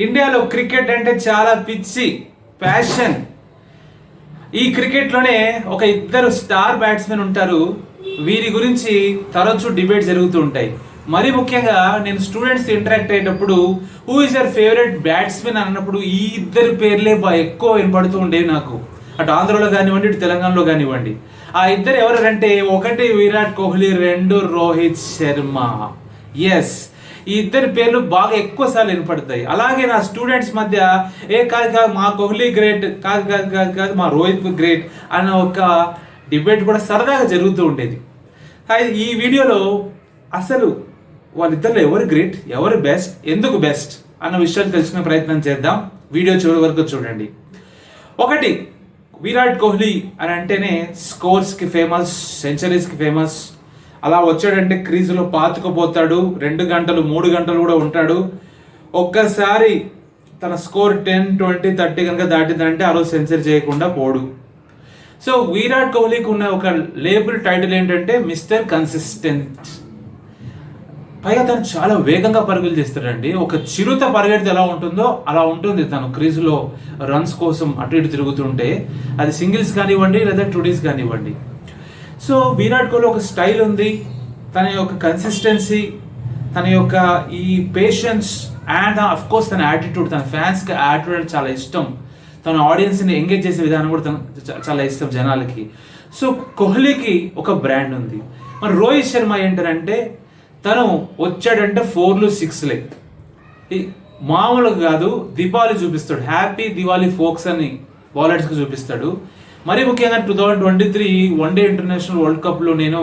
ఇండియాలో క్రికెట్ అంటే చాలా పిచ్చి ప్యాషన్. ఈ క్రికెట్లోనే ఒక ఇద్దరు స్టార్ బ్యాట్స్మెన్ ఉంటారు. వీరి గురించి తరచూ డిబేట్ జరుగుతూ ఉంటాయి. మరి ముఖ్యంగా నేను స్టూడెంట్స్ ఇంటరాక్ట్ అయ్యేటప్పుడు who is your favourite batsmen అన్నప్పుడు ఈ ఇద్దరు పేర్లే ఎక్కువ వినపడుతూ ఉండేవి నాకు. అటు ఆంధ్రలో కానివ్వండి, ఇటు తెలంగాణలో కానివ్వండి. ఆ ఇద్దరు ఎవరంటే, ఒకటి విరాట్ కోహ్లీ, రెండు రోహిత్ శర్మ. ఎస్, ఈ ఇద్దరి పేర్లు బాగా ఎక్కువ సార్లు వినపడతాయి. అలాగే నా స్టూడెంట్స్ మధ్య కాదు మా కోహ్లీ గ్రేట్, కాదు మా రోహిత్ గ్రేట్ అన్న ఒక డిబేట్ కూడా సరదాగా జరుగుతూ ఉండేది. ఈ వీడియోలో అసలు వాళ్ళిద్దరిలో ఎవరు గ్రేట్, ఎవరు బెస్ట్, ఎందుకు బెస్ట్ అన్న విషయాలు తెలుసుకునే ప్రయత్నం చేద్దాం. వీడియో చివరి వరకు చూడండి. ఒకటి, విరాట్ కోహ్లీ అని అంటేనే స్కోర్స్కి ఫేమస్, సెంచరీస్కి ఫేమస్. అలా వచ్చాడంటే క్రీజులో పాతుకుపోతాడు, 2 గంటలు 3 గంటలు కూడా ఉంటాడు. ఒక్కసారి తన స్కోర్ 10, 20, 30 కనుక దాటిందంటే ఆ రోజు సెంచరీ చేయకుండా పోడు. సో విరాట్ కోహ్లీకి ఉన్న ఒక లేబుల్ టైటిల్ ఏంటంటే మిస్టర్ కన్సిస్టెంట్. పైగా తను చాలా వేగంగా పరుగులు చేస్తాడండి. ఒక చిరుత పరిగెడితే ఎలా ఉంటుందో అలా ఉంటుంది తను క్రీజులో రన్స్ కోసం అటు ఇటు తిరుగుతుంటే, అది సింగిల్స్ కానివ్వండి లేదా టూడీస్ కానివ్వండి. సో విరాట్ కోహ్లీ ఒక స్టైల్ ఉంది, తన యొక్క కన్సిస్టెన్సీ, తన యొక్క ఈ పేషెన్స్ అండ్ అఫ్ కోర్స్ తన యాటిట్యూడ్, తన ఫ్యాన్స్కి యాటిట్యూడ్ చాలా ఇష్టం. తన ఆడియన్స్ని ఎంగేజ్ చేసే విధానం కూడా చాలా ఇష్టం జనాలకి. సో కోహ్లీకి ఒక బ్రాండ్ ఉంది. మరి రోహిత్ శర్మ ఏంటంటే, తను వచ్చాడంటే 4లు 6లే, మామూలుగా కాదు, దీపావళి చూపిస్తాడు. హ్యాపీ దివాళీ ఫోక్స్ అని బౌలర్స్కి చూపిస్తాడు. మరి ముఖ్యంగా 2023 వన్డే ఇంటర్నేషనల్ వరల్డ్ కప్లో నేను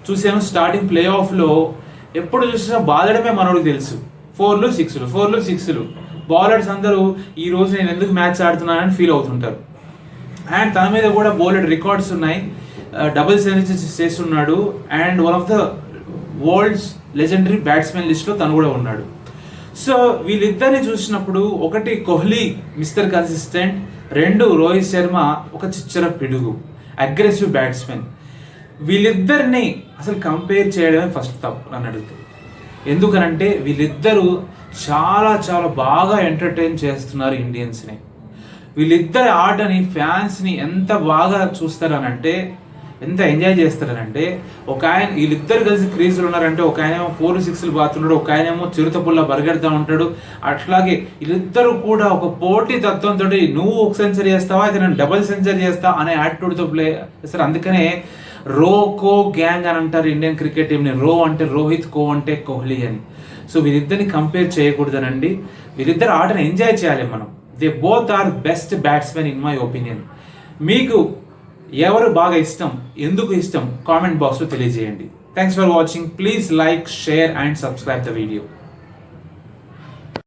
చూసాను. స్టార్టింగ్ ప్లే ఆఫ్లో ఎప్పుడు చూసినా బాధడమే మనోడికి తెలుసు. 4లు 6లు బౌలర్స్ అందరూ ఈ రోజు నేను ఎందుకు మ్యాచ్ ఆడుతున్నానని ఫీల్ అవుతుంటారు. అండ్ తన మీద కూడా బౌలర్ రికార్డ్స్ ఉన్నాయి, డబుల్ సెంచరీస్ చేస్తున్నాడు. And one of the world's legendary batsmen లిస్ట్లో తను కూడా ఉన్నాడు. సో వీళ్ళిద్దరిని చూసినప్పుడు, ఒకటి కోహ్లీ మిస్టర్ కన్సిస్టెంట్, 2 రోహిత్ శర్మ ఒక చిచ్చర పిడుగు, అగ్రెసివ్ బ్యాట్స్మెన్. వీళ్ళిద్దరిని అసలు కంపేర్ చేయడమే ఫస్ట్ తప్పు నన్ను అడుగుతుంది. ఎందుకనంటే వీళ్ళిద్దరూ చాలా చాలా బాగా ఎంటర్టైన్ చేస్తున్నారు ఇండియన్స్ని. వీళ్ళిద్దరి ఆటని ఫ్యాన్స్ని ఎంత బాగా చూస్తారనంటే, ఎంత ఎంజాయ్ చేస్తారనంటే, వీళ్ళిద్దరు కలిసి క్రీజులు ఉన్నారంటే, ఒక ఆయనేమో 4, 6లు బాతున్నాడు, ఒక ఆయనేమో చిరుత పుల్ల బరిగెడతా ఉంటాడు. అట్లాగే వీళ్ళిద్దరూ కూడా ఒక పోటీ తత్వంతో, నువ్వు ఒక సెంచరీ చేస్తావా అయితే నేను డబుల్ సెంచరీ చేస్తా అనే యాటిట్యూడ్తో ప్లే చేస్తారు. అందుకనే కో గ్యాంగ్ అని అంటారు ఇండియన్ క్రికెట్ టీంని. రో అంటే రోహిత్, కో అంటే కోహ్లీ అని. సో వీళ్ళిద్దరిని కంపేర్ చేయకూడదనండి. వీళ్ళిద్దరు ఆటను ఎంజాయ్ చేయాలి మనం. They both are best batsmen in my opinion. మీకు ఎవరు బాగా ఇష్టం, ఎందుకు ఇష్టం, కామెంట్ బాక్స్లో తెలియజేయండి. Thanks for watching. Please like, share and subscribe the video.